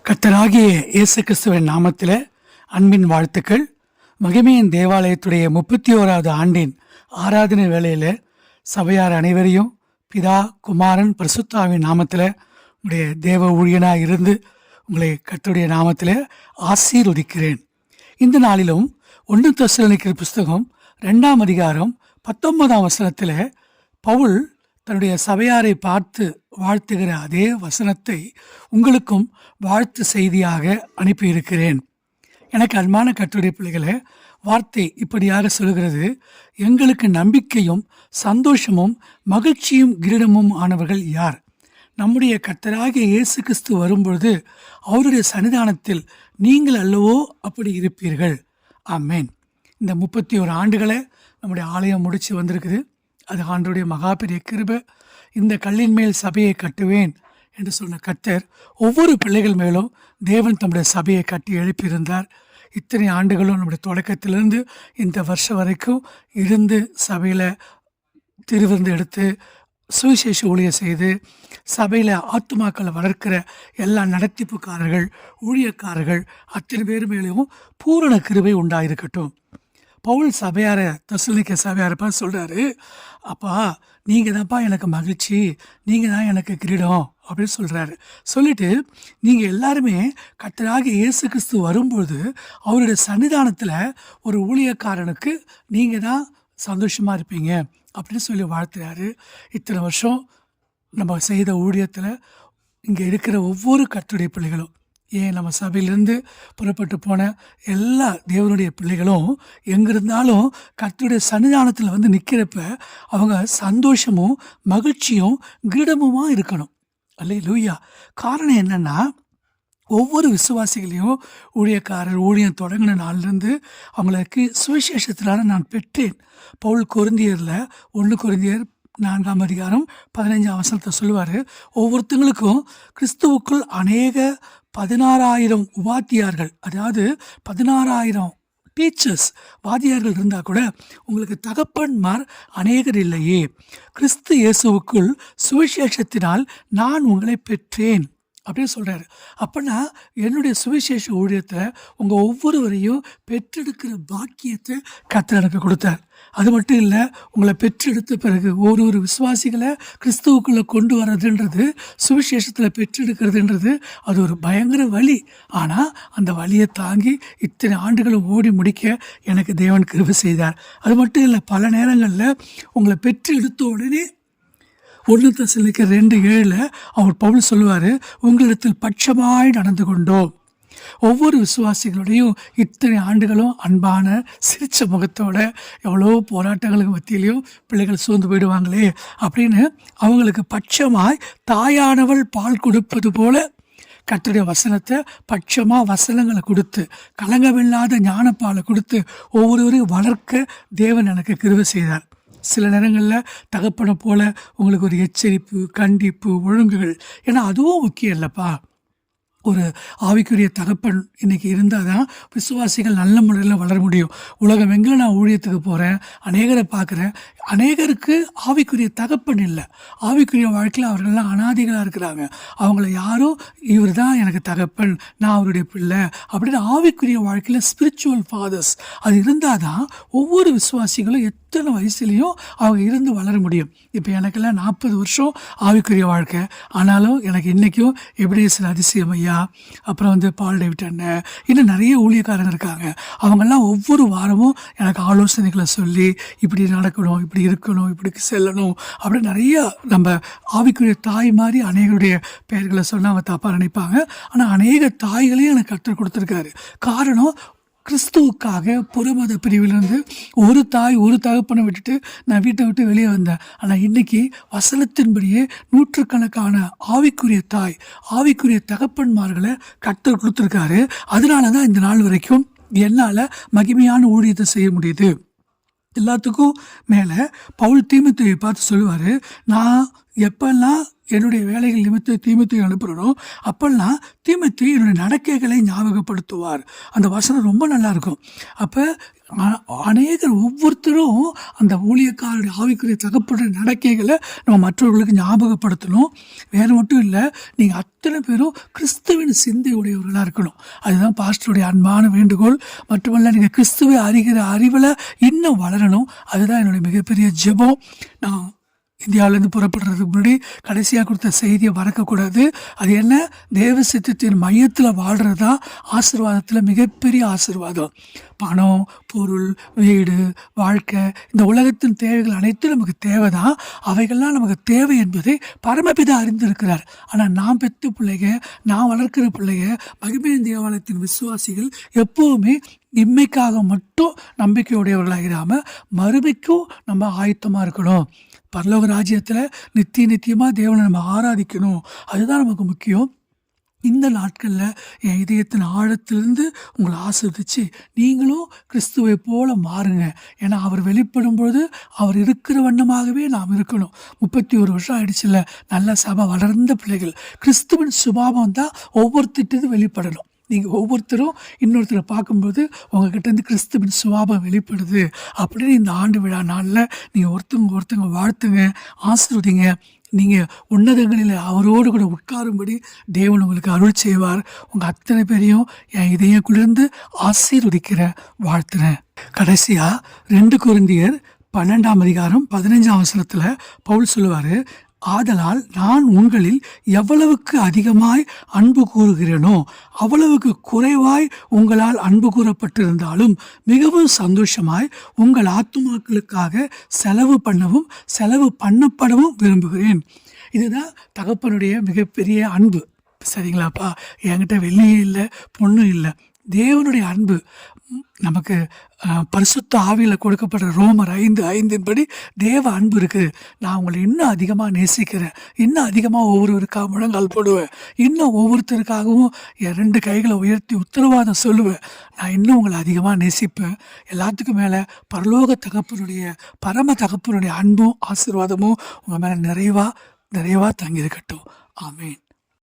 கர்த்தராகிய இயேசு கிறிஸ்துவின் நாமத்தில் அன்பின் வாழ்த்துக்கள். மகிமையின் தேவாலயத்துடைய 31வது ஆண்டின் ஆராதனை வேளையில் சபையார் அனைவரையும் பிதா குமாரன் பரிசுத்தாவின் நாமத்தில் உங்களுடைய தேவ ஊழியனாக இருந்து உங்களை கர்த்தருடைய நாமத்தில் ஆசீர்வதிக்கிறேன். இந்த நாளிலும் 1 தெசலோனிக்கர் புஸ்தகம் 2ஆம் அதிகாரம் 19ஆம் வசனத்தில் பவுல் தன்னுடைய சபையாரை பார்த்து வாழ்த்துகிற அதே வசனத்தை உங்களுக்கும் வாழ்த்து செய்தியாக அனுப்பியிருக்கிறேன். எனக்கு அன்பான கர்த்தருடைய பிள்ளைகளே, வார்த்தை இப்படியாக சொல்கிறது: எங்களுக்கு நம்பிக்கையும் சந்தோஷமும் மகிழ்ச்சியும் கிரீடமும் ஆனவர்கள் யார்? நம்முடைய கர்த்தராகிய இயேசு கிறிஸ்து வரும்பொழுது அவருடைய சன்னிதானத்தில் நீங்கள் அல்லவோ அப்படி இருப்பீர்கள். ஆமேன். இந்த 31 ஆண்டுகளை நம்முடைய ஆலயம் முடித்து வந்திருக்குது. அது ஆண்டவருடைய மகா பெரிய கிருபை. இந்த கல்லின் மேல் சபையை கட்டுவேன் என்று சொன்ன கர்த்தர் ஒவ்வொரு பிள்ளைகள் மேலும் தேவன் தம்முடைய சபையை கட்டி எழுப்பியிருந்தார். இத்தனை ஆண்டுகளும் நம்முடைய தொடக்கத்திலிருந்து இந்த வருஷம் வரைக்கும் இருந்து சபையில் திருவிருந்து எடுத்து சுவிசேஷ ஊழியம் செய்து சபையில் ஆத்துமாக்களை வளர்க்கிற எல்லா நடத்திப்புக்காரர்கள், ஊழியக்காரர்கள் அத்தனை பேர் மேலும் பூரண கிருபை உண்டாயிருக்கட்டும். பவுல் சபையாரை, தெசலோனிக்கே சபையாரை பார்த்து சொல்கிறாரு: அப்பா, நீங்கள் தான்ப்பா எனக்கு மகிழ்ச்சி, நீங்கள் தான் எனக்கு கிரீடம் அப்படின்னு சொல்கிறாரு. சொல்லிட்டு நீங்கள் எல்லாருமே கர்த்தராகிய இயேசு கிறிஸ்து வரும்பொழுது அவருடைய சன்னிதானத்தில் ஒரு ஊழியக்காரனுக்கு நீங்கள் தான் சந்தோஷமாக இருப்பீங்க அப்படின்னு சொல்லி வாழ்த்துறாரு. இத்தனை வருஷம் நம்ம செய்த ஊழியத்தில் இங்கே இருக்கிற ஒவ்வொரு கர்த்தருடைய பிள்ளைகளும், ஏன் நம்ம சபையிலிருந்து புறப்பட்டு போன எல்லா தேவனுடைய பிள்ளைகளும் எங்கே இருந்தாலும் கர்த்தருடைய சன்னிதானத்தில் வந்து நிற்கிறப்ப அவங்க சந்தோஷமும் மகிழ்ச்சியும் கிரீடமுமாக இருக்கணும். அல்லேலூயா. காரணம் என்னென்னா, ஒவ்வொரு விசுவாசிகளையும் ஊழியக்காரர் ஊழியம் தொடங்கின நாள்லேருந்து அவங்களுக்கு சுவிசேஷத்தினால நான் பெற்றேன். பவுல் கொரிந்தியரில் 1 கொரிந்தியர் 4ஆம் அதிகாரம் 15ஆம் வசனத்தை சொல்லுவார்: ஒவ்வொருத்தங்களுக்கும் கிறிஸ்துவுக்குள் அநேக 16,000 உபாத்தியார்கள், அதாவது 16,000 டீச்சர்ஸ், வாத்தியார்கள் இருந்தால் கூட உங்களுக்கு தகப்பன்மார் அநேகர் இல்லையே. கிறிஸ்து இயேசுவுக்குள் சுவிசேஷத்தினால் நான் உங்களை பெற்றேன் அப்படின்னு சொல்கிறாரு. அப்போனா என்னுடைய சுவிசேஷ ஊழியத்தை உங்கள் ஒவ்வொருவரையும் பெற்றெடுக்கிற பாக்கியத்தை கர்த்தர் எனக்கு கொடுத்தார். அது மட்டும் இல்லை, உங்களை பெற்றெடுத்த பிறகு ஒரு விசுவாசிகளை கிறிஸ்துவுக்குள்ளே கொண்டு வர்றதுன்றது, சுவிசேஷத்தில் பெற்றெடுக்கிறதுன்றது அது ஒரு பயங்கர வழி. ஆனால் அந்த வழியை தாங்கி இத்தனை ஆண்டுகளும் ஓடி முடிக்க எனக்கு தேவன் கிருபை செய்தார். அது மட்டும் இல்லை, பல நேரங்களில் உங்களை பெற்று எடுத்த உடனே 1 தெசலோனிக்கர் 2:7 அவர் பவுல் சொல்லுவார்: உங்களிடத்தில் பட்சமாய் நடந்து கொண்டோம். ஒவ்வொரு விசுவாசிகளுடையும் இத்தனை ஆண்டுகளும் அன்பான சிரிச்ச முகத்தோட, எவ்வளோ போராட்டங்களுக்கு மத்தியிலையும் பிள்ளைகள் சூழ்ந்து போயிடுவாங்களே அப்படின்னு அவங்களுக்கு பட்சமாய் தாயானவள் பால் கொடுப்பது போல கர்த்தருடைய வசனத்தை பட்சமாக வசனங்களை கொடுத்து, கலங்கமில்லாத ஞானப்பாலை கொடுத்து ஒவ்வொருவரையும் வளர்க்க தேவன் எனக்கு கிருபை செய்தார். சில நேரங்களில் தகப்பனை போல் உங்களுக்கு ஒரு எச்சரிப்பு, கண்டிப்பு, ஒழுங்குகள், ஏன்னா அதுவும் முக்கியம் இல்லைப்பா. ஒரு ஆவிக்குரிய தகப்பன் இன்றைக்கி இருந்தால் தான் விசுவாசிகள் நல்ல முறையில் வளர முடியும். உலகம் எங்கே நான் ஊழியத்துக்கு போகிறேன், அநேகரை பார்க்குறேன், அநேகருக்கு ஆவிக்குரிய தகப்பன் இல்லை. ஆவிக்குரிய வாழ்க்கையில் அவர்கள்லாம் அனாதைகளாக இருக்கிறாங்க. அவங்கள யாரும் இவர் தான் எனக்கு தகப்பன், நான் அவருடைய பிள்ளை அப்படின்னு ஆவிக்குரிய வாழ்க்கையில் ஸ்பிரிச்சுவல் ஃபாதர்ஸ் அது இருந்தால் தான் ஒவ்வொரு விசுவாசிகளும் எத்தனை வயசுலேயும் அவங்க இருந்து வளர முடியும். இப்போ எனக்கெல்லாம் 40 வருஷம் ஆவிக்குரிய வாழ்க்கை. ஆனாலும் எனக்கு இன்றைக்கும் எபிரேயர் அதிசயம் ஐயா, அப்புறம் பால் டேவிட் அண்ணன், இன்னும் நிறைய ஊழியக்காரங்க இருக்காங்க. அவங்கெல்லாம் ஒவ்வொரு வாரமும் எனக்கு ஆலோசனைகளை சொல்லி, இப்படி நடக்கணும், இப்படி இருக்கணும், இப்படி செல்லணும் அப்படின்னு நிறைய, நம்ம ஆவிக்குரிய தாய் மாதிரி அநேகருடைய பெயர்களை சொன்னால் அவங்க தப்பாக நினைப்பாங்க. ஆனால் அநேக தாய்களையும் எனக்கு கற்றுக் கொடுத்துருக்காரு. காரணம், கிறிஸ்துவுக்காக புறமத பிரிவிலிருந்து ஒரு தாய் ஒரு தகப்பனை விட்டுட்டு நான் வீட்டை விட்டு வெளியே வந்தேன். ஆனால் இன்றைக்கி வசனத்தின்படியே நூற்றுக்கணக்கான ஆவிக்குரிய தாய், ஆவிக்குரிய தகப்பன்மார்களை கர்த்தர் கொடுத்துருக்காரு. அதனால தான் இந்த நாள் வரைக்கும் என்னால் மகிமையான ஊழியத்தை செய்ய முடியுது. எல்லாத்துக்கும் மேலே பவுல் தீமோத்தேயுவை பார்த்து சொல்லுவார்: நான் எப்பெல்லாம் என்னுடைய வேலைகள் நிமித்தம் தீமோத்தேயுவை அனுப்புகிறனோ அப்பெல்லாம் தீமோத்தேயு என்னுடைய நடக்கைகளை ஞாபகப்படுத்துவார். அந்த வசனம் ரொம்ப நல்லாயிருக்கும். அப்போ அநேகர் ஒவ்வொருத்தரும் அந்த ஊழியக்காரருடைய ஆவிக்குரிய தகப்பனுடைய நடக்கைகளை நம்ம மற்றவர்களுக்கு ஞாபகப்படுத்தணும். வேறு மட்டும் இல்லை, நீங்கள் அத்தனை பேரும் கிறிஸ்துவின் சிந்தை உடையவர்களாக இருக்கணும். அதுதான் பாஸ்டருடைய அன்பான வேண்டுகோள். மட்டுமல்ல, நீங்கள் கிறிஸ்துவை அறிகிற அறிவில் இன்னும் வளரணும். அதுதான் என்னுடைய மிகப்பெரிய ஜெபம். நான் இந்தியாவிலேருந்து புறப்படுறதுக்கு முன்னாடி கடைசியாக கொடுத்த செய்தியை மறக்கக்கூடாது. அது என்ன? தேவ சித்தத்தின் மையத்தில் வாழ்கிறது தான் ஆசீர்வாதத்தில் மிகப்பெரிய ஆசீர்வாதம். பணம், பொருள், வீடு, வாழ்க்கை, இந்த உலகத்தின் தேவைகள் அனைத்தும் நமக்கு தேவை தான். அவைகள்லாம் நமக்கு தேவை என்பதை பரமபிதா அறிந்திருக்கிறார். ஆனால் நான் பெற்ற பிள்ளைங்க, நான் வளர்க்கிற பிள்ளைங்க, மகிமையின் தேவாலயத்தின் விசுவாசிகள் எப்போவுமே இம்மைக்காக மட்டும் நம்பிக்கையுடையவர்களாக இராமல் மறுமைக்கும் நம்ம ஆயத்தமாக இருக்கணும். பரலோக ராஜ்யத்தில் நித்தியமாக தேவனை நம்ம ஆராதிக்கணும். அதுதான் நமக்கு முக்கியம். இந்த நாட்களில் என் இதயத்தின் ஆழத்திலிருந்து உங்களை ஆசீர்வதிச்சு நீங்களும் கிறிஸ்துவை போல மாறுங்க. ஏன்னா அவர் வெளிப்படும் பொழுது அவர் இருக்கிற வண்ணமாகவே நாம் இருக்கணும். 31 வருஷம் ஆயிடுச்சுல்ல, நல்ல சபை வளர்ந்த பிள்ளைகள். கிறிஸ்துவின் சுபாவம் தான் ஒவ்வொருத்திட்டு வெளிப்படணும். நீங்கள் ஒவ்வொருத்தரும் இன்னொருத்தரை பார்க்கும்போது உங்ககிட்டேருந்து கிறிஸ்துவின் சுபாவம் வெளிப்படுது அப்படின்னு இந்த ஆண்டு விழா நாளில் நீங்கள் ஒருத்தங்க வாழ்த்துங்க, ஆசீர்வதிங்க. நீங்கள் உன்னதங்களில் அவரோடு கூட உட்காரும்படி தேவன் உங்களுக்கு அருள் செய்வார். உங்கள் அத்தனை பேரையும் என் இதயம் குளிர்ந்து ஆசீர்வதிக்கிற வாழ்த்துறேன். கடைசியாக 2 கொரிந்தியர் 12ஆம் அதிகாரம் 15ஆம் வசனத்தில் பவுல் சொல்லுவார், ஆதலால் நான் உங்களில் எவ்வளவுக்கு அதிகமாய் அன்பு கூறுகிறேனோ அவ்வளவுக்கு குறைவாய் உங்களால் அன்பு கூறப்பட்டிருந்தாலும் மிகவும் சந்தோஷமாய் உங்கள் ஆத்துமாக்களுக்காக செலவு பண்ணப்படவும் விரும்புகிறேன். இதுதான் தகப்பனுடைய மிகப்பெரிய அன்பு. சரிங்களாப்பா? என்கிட்ட வெள்ளியும் இல்லை, பொண்ணும் இல்லை. தேவனுடைய அன்பு நமக்கு பரிசுத்த ஆவியில் கொடுக்கப்படுற ரோமர் 5:5 படி தேவ அன்பு இருக்குது. நான் உங்களை இன்னும் அதிகமாக நேசிக்கிறேன், இன்னும் அதிகமாக ஒவ்வொருவருக்காக முழங்கால் போடுவேன், இன்னும் ஒவ்வொருத்தருக்காகவும் என் 2 கைகளை உயர்த்தி உத்தரவாதம் சொல்லுவேன். நான் இன்னும் உங்களை அதிகமாக நேசிப்பேன். எல்லாத்துக்கும் மேலே பரலோக தகப்பனுடைய பரம தகப்பனுடைய அன்பும் ஆசீர்வாதமும் உங்கள் மேலே நிறைவாக தங்கியிருக்கட்டும். ஆமேன்.